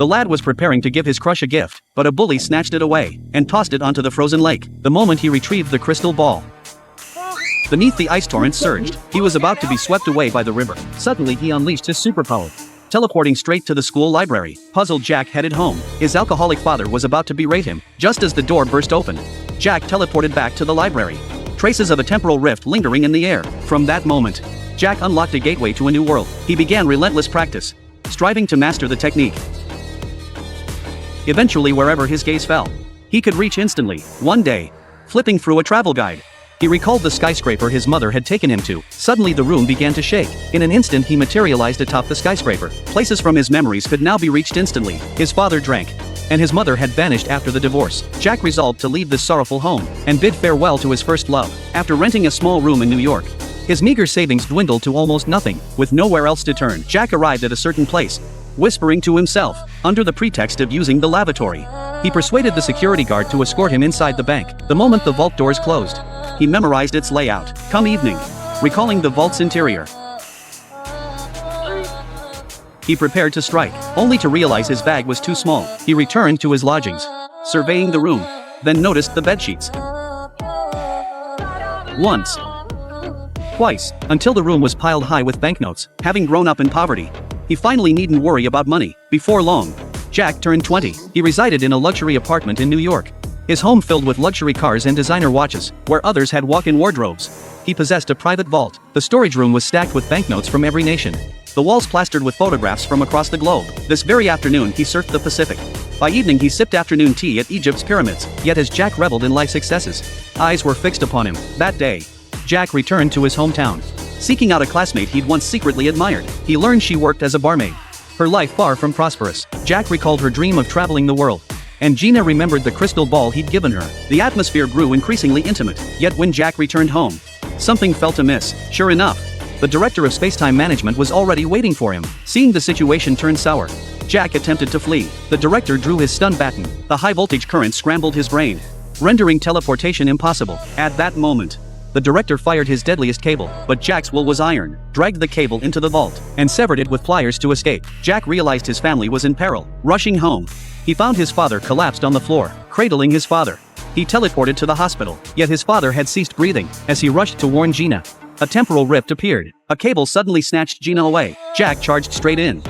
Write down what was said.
The lad was preparing to give his crush a gift, but a bully snatched it away and tossed it onto the frozen lake. The moment he retrieved the crystal ball, beneath the ice torrent surged. He was about to be swept away by the river. Suddenly he unleashed his superpower. Teleporting straight to the school library, puzzled Jack headed home. His alcoholic father was about to berate him. Just as the door burst open, Jack teleported back to the library. Traces of a temporal rift lingering in the air. From that moment, Jack unlocked a gateway to a new world. He began relentless practice, striving to master the technique. Eventually, wherever his gaze fell, he could reach instantly. One day, flipping through a travel guide, he recalled the skyscraper his mother had taken him to. Suddenly the room began to shake. In an instant he materialized atop the skyscraper. Places from his memories could now be reached instantly. His father drank, and his mother had vanished after the divorce. Jack resolved to leave this sorrowful home and bid farewell to his first love. After renting a small room in New York, his meager savings dwindled to almost nothing. With nowhere else to turn, Jack arrived at a certain place, whispering to himself, under the pretext of using the lavatory. He persuaded the security guard to escort him inside the bank. The moment the vault doors closed, he memorized its layout. Come evening, recalling the vault's interior, he prepared to strike, only to realize his bag was too small. He returned to his lodgings, surveying the room, then noticed the bedsheets. Once, twice, until the room was piled high with banknotes. Having grown up in poverty, he finally needn't worry about money. Before long, Jack turned 20. He resided in a luxury apartment in New York, his home filled with luxury cars and designer watches, where others had walk-in wardrobes. He possessed a private vault. The storage room was stacked with banknotes from every nation, the walls plastered with photographs from across the globe. This very afternoon he surfed the Pacific. By evening he sipped afternoon tea at Egypt's pyramids. Yet as Jack reveled in life's successes, eyes were fixed upon him. That day, Jack returned to his hometown, seeking out a classmate he'd once secretly admired. He learned she worked as a barmaid, her life far from prosperous. Jack recalled her dream of traveling the world, and Gina remembered the crystal ball he'd given her. The atmosphere grew increasingly intimate. Yet when Jack returned home, something felt amiss. Sure enough, the director of space-time management was already waiting for him. Seeing the situation turn sour, Jack attempted to flee. The director drew his stun baton. The high-voltage current scrambled his brain, rendering teleportation impossible. At that moment, the director fired his deadliest cable, but Jack's will was iron, dragged the cable into the vault, and severed it with pliers to escape. Jack realized his family was in peril. Rushing home, he found his father collapsed on the floor. Cradling his father, he teleported to the hospital. Yet his father had ceased breathing. As he rushed to warn Gina, a temporal rift appeared. A cable suddenly snatched Gina away. Jack charged straight in,